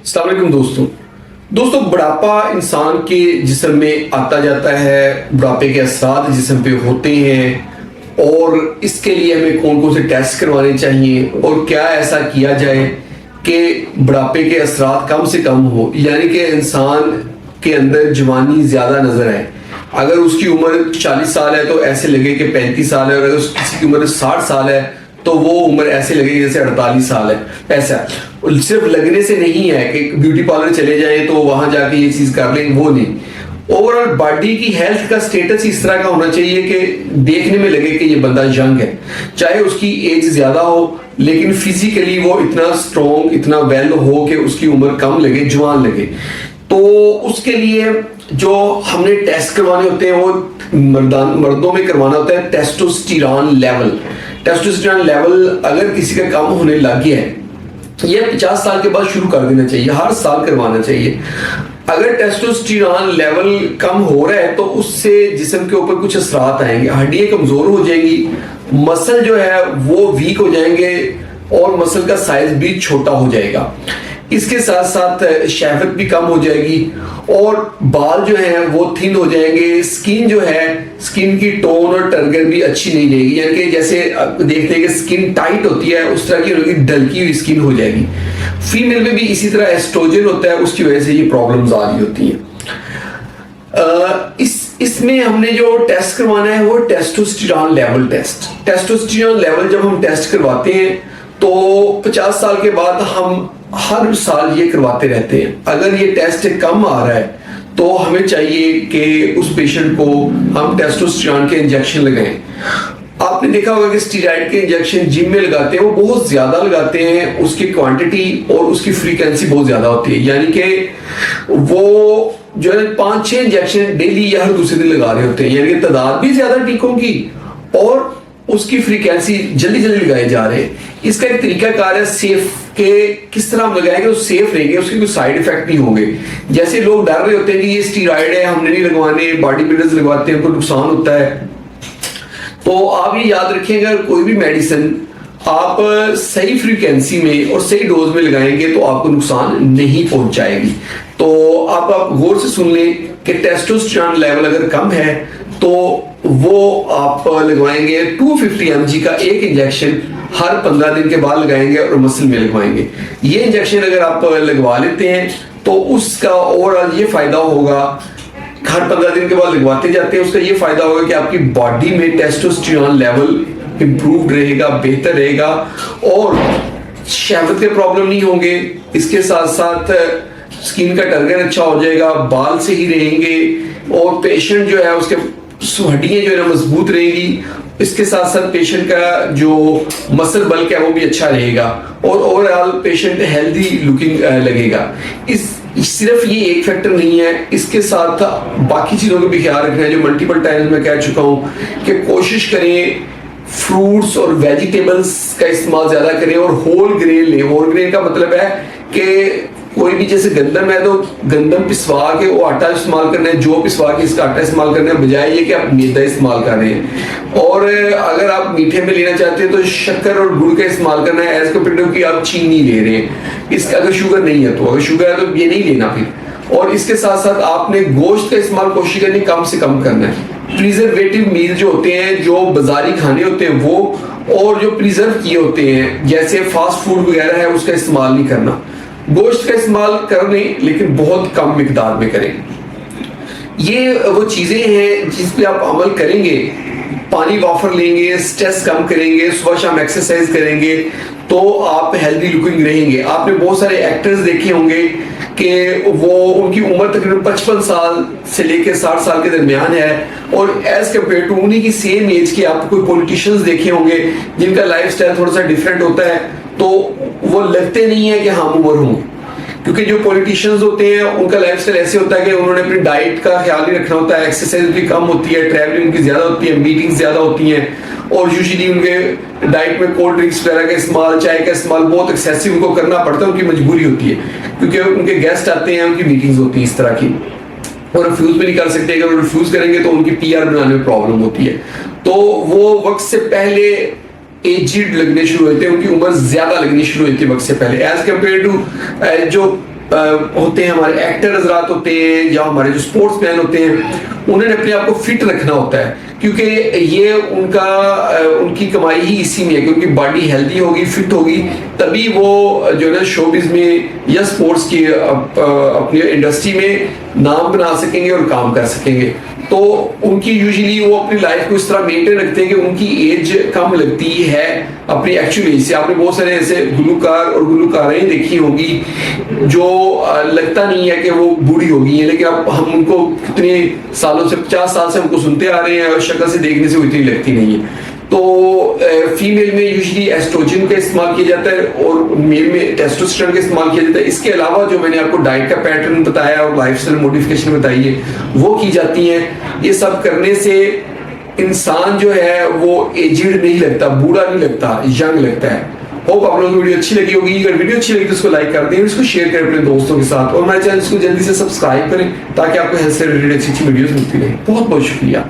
अस्सलाम वालेकुम दोस्तों बुढ़ापा इंसान के जिस्म में आता जाता है। बुढ़ापे के असरात जिस्म पे होते हैं और इसके लिए हमें कौन कौन से टेस्ट करवाने चाहिए और क्या ऐसा किया जाए कि बुढ़ापे के असरात कम से कम हो, यानी कि इंसान के अंदर जवानी ज़्यादा नज़र आए। अगर उसकी उम्र 40 साल है तो ऐसे लगे कि 35 साल है, और अगर किसी की उम्र 60 साल है तो वो उम्र ऐसे लगे जैसे 48 साल है। ऐसा सिर्फ लगने से नहीं है कि ब्यूटी पार्लर चले जाएं तो वहां जाके ये चीज कर लें, वो नहीं। ओवरऑल बॉडी की हेल्थ का स्टेटस इस तरह का होना चाहिए कि देखने में लगे कि ये बंदा यंग है, चाहे उसकी एज ज्यादा हो लेकिन फिजिकली वो इतना स्ट्रॉन्ग, इतना वेल हो कि उसकी उम्र कम लगे, जवान लगे। तो उसके लिए जो हमने टेस्ट करवाने होते हैं वो मर्दों में करवाना होता है टेस्टोस्टेरोन लेवल। टेस्टोस्टेरोन लेवल अगर किसी का कम होने लग गया है, ये 50 साल के बाद शुरू कर देना चाहिए, हर साल करवाना चाहिए। अगर टेस्टोस्टेरोन लेवल कम हो रहा है तो उससे जिस्म के ऊपर कुछ असरात आएंगे, हड्डियां कमजोर हो जाएंगी, मसल जो है वो वीक हो जाएंगे और मसल का साइज भी छोटा हो जाएगा। इसके साथ साथ शहवत भी कम हो जाएगी और बाल जो हैं वो थिन हो जाएंगे। स्किन जो है, स्किन की टोन और टर्गर भी अच्छी नहीं रहेगी, यानी कि जैसे देखते हैं कि स्किन टाइट होती है उस तरह की होगी, ढलकी हुई स्किन हो जाएगी। फीमेल में भी इसी तरह एस्ट्रोजन होता है, उसकी वजह से ये प्रॉब्लम्स आ रही होती हैं। इसमें हमने जो टेस्ट करवाना है वो testosterone level test. Testosterone level जब हम टेस्ट करवाते हैं तो 50 साल के बाद हम हर साल ये करवाते रहते हैं। अगर ये टेस्ट कम आ रहा है तो हमें चाहिए कि उस पेशेंट को हम टेस्टोस्टेरोन के इंजेक्शन लगाएं। आपने देखा होगा कि स्टेरॉइड के इंजेक्शन जिम में लगाते हैं, वो बहुत ज्यादा लगाते हैं, उसकी क्वांटिटी और उसकी फ्रीक्वेंसी बहुत ज्यादा होती है, यानी कि वो जो है 5-6 इंजेक्शन डेली या हर दूसरे दिन लगा रहे होते हैं, यानी कि तादाद भी ज्यादा टीकों की और उसकी फ्रीक्वेंसी जल्दी जल्दी लगाए जा रहे हैं। इसका एक तरीका कार है सेफ के किस तरह हम लगाएंगे तो सेफ रहेंगे, उसके कोई साइड इफेक्ट नहीं होंगे। जैसे लोग डर रहे होते हैं कि ये स्टेरॉइड है, हमने नहीं लगवाने, बॉडी बिल्डर्स लगवाते हैं, उनको नुकसान होता है। तो आप ये याद रखिएगा, कोई भी मेडिसिन आप सही फ्रीक्वेंसी में और सही डोज में लगाएंगे तो आपको नुकसान नहीं पहुंचाएगी। तो आप गौर से सुन लें कि टेस्टोस्टेरोन लेवल अगर कम है तो वो आप लगवाएंगे 250 mg का एक इंजेक्शन हर 15 दिन के बाद लगाएंगे और मसल में लगवाएंगे। ये इंजेक्शन अगर आप लगवा लेते हैं तो उसका ओवरऑल ये फायदा होगा, हर 15 दिन के बाद लगवाते जाते हैं, उसका ये फायदा होगा कि आपकी बॉडी में टेस्टोस्टेरोन लेवल इंप्रूव्ड रहेगा, बेहतर रहेगा और शहवत के प्रॉब्लम नहीं होंगे। इसके साथ साथ स्किन का टर्गर अच्छा हो जाएगा, बाल सही रहेंगे और पेशेंट जो है उसके हड्डियां जो है ना मजबूत रहेगी। इसके साथ साथ पेशेंट का जो मसल बल्क है वो भी अच्छा रहेगा और ओवरऑल पेशेंट हेल्दी लुकिंग लगेगा। सिर्फ ये एक फैक्टर नहीं है, इसके साथ बाकी चीजों का भी ख्याल रखना है, जो मल्टीपल टाइम्स मैं कह चुका हूं कि कोशिश करें फ्रूट्स और वेजिटेबल्स का इस्तेमाल ज्यादा करें और होल ग्रेन लें। होल ग्रेन का मतलब है कि कोई भी जैसे गंदम है तो गंदम पिसवा के वो आटा इस्तेमाल करना है, जो पिसवा के इसका आटा इस्तेमाल करना है, बजाय ये कि आप मैदा इस्तेमाल कर रहे हैं। और अगर आप मीठे में लेना चाहते हैं तो शक्कर और गुड़ का इस्तेमाल करना है एज कम्पेयर टू कि आप चीनी ले रहे हैं। इसका अगर शुगर नहीं है तो, अगर शुगर है तो ये नहीं लेना फिर। और इसके साथ साथ आपने गोश्त का इस्तेमाल कोशिश करनी कम से कम करना है। प्रिजर्वेटिव मील जो होते हैं, जो बाजारी खाने होते हैं वो, और जो प्रिजर्व किए होते हैं जैसे फास्ट फूड वगैरह है, उसका इस्तेमाल नहीं करना। गोश्त का इस्तेमाल करें लेकिन बहुत कम मिकदार में करें। ये वो चीजें हैं जिस पे आप अमल करेंगे, पानी वाफर लेंगे, स्ट्रेस कम करेंगे, सुबह शाम एक्सरसाइज करेंगे तो आप हेल्दी लुकिंग रहेंगे। आपने बहुत सारे एक्टर्स देखे होंगे कि वो उनकी उम्र तकरीबन 55 साल से लेकर 60 साल के दरमियान है और एज कम्पेयर टू उन्हीं की सेम एज के आप कोई पॉलिटिशियंस देखे होंगे जिनका लाइफस्टाइल थोड़ा सा डिफरेंट होता है, तो वो लगते नहीं है कि हम उम्र हों। क्योंकि जो पॉलिटिशियंस होते हैं उनका लाइफस्टाइल ऐसे होता है कि उन्होंने अपनी डाइट का ख्याल नहीं रखना होता है, एक्सरसाइज भी कम होती है, ट्रैवलिंग उनकी ज्यादा होती है, मीटिंग्स ज्यादा होती हैं और यूजुअली उनके डाइट में कोल्ड ड्रिंक्स वगैरह का इस्तेमाल, चाय का इस्तेमाल बहुत एक्सेसिव उनको करना पड़ता है, उनकी मजबूरी होती है क्योंकि उनके गेस्ट आते हैं, उनकी मीटिंग्स होती है इस तरह की, और रिफ्यूज भी नहीं कर सकते। अगर रिफ्यूज करेंगे तो उनकी पीआर बनाने में प्रॉब्लम होती है। तो वो वक्त से पहले एजिड लगने शुरू होते हैं, उनकी उम्र ज्यादा लगनी शुरू होती है वक्त से पहले एज कम्पेयर टू जो होते हैं, हमारे एक्टर हजरात होते हैं या हमारे जो स्पोर्ट्स मैन होते हैं, उन्होंने अपने आप को फिट रखना होता है, क्योंकि ये उनकी कमाई ही इसी में है कि उनकी बॉडी हेल्दी होगी, फिट होगी, तभी वो जो है ना शोबिज में या स्पोर्ट्स की अपनी इंडस्ट्री में नाम बना सकेंगे और काम कर सकेंगे। तो उनकी यूजुअली वो अपनी लाइफ को इस तरह मेंटेन रखते हैं कि उनकी एज कम लगती है अपनी एक्चुअल एज से। आपने बहुत सारे ऐसे गुलूकार और गुलूकारें देखी होगी जो लगता नहीं है कि वो बूढ़ी हो गई है, लेकिन अब हम उनको कितने सालों से, 50 साल से हमको सुनते आ रहे हैं और शक्ल से देखने से वो इतनी लगती नहीं है। तो फीमेल में यूजुअली एस्ट्रोजन का इस्तेमाल किया जाता है और मेल में टेस्टोस्टेरोन का इस्तेमाल किया जाता है। इसके अलावा जो मैंने आपको डाइट का पैटर्न बताया और लाइफस्टाइल मॉडिफिकेशन बताई है वो की जाती है। ये सब करने से इंसान जो है वो एजिड नहीं लगता, बूढ़ा नहीं लगता, यंग लगता है। होप आप लोगों को वीडियो अच्छी लगी होगी। अगर वीडियो अच्छी लगी तो इसको लाइक कर दें, इसको शेयर करें अपने दोस्तों के साथ और हमारे चैनल को जल्दी से सब्सक्राइब करें ताकि आपको हेल्थ से रिलेटेड अच्छी वीडियोस मिलती रहे। बहुत बहुत शुक्रिया।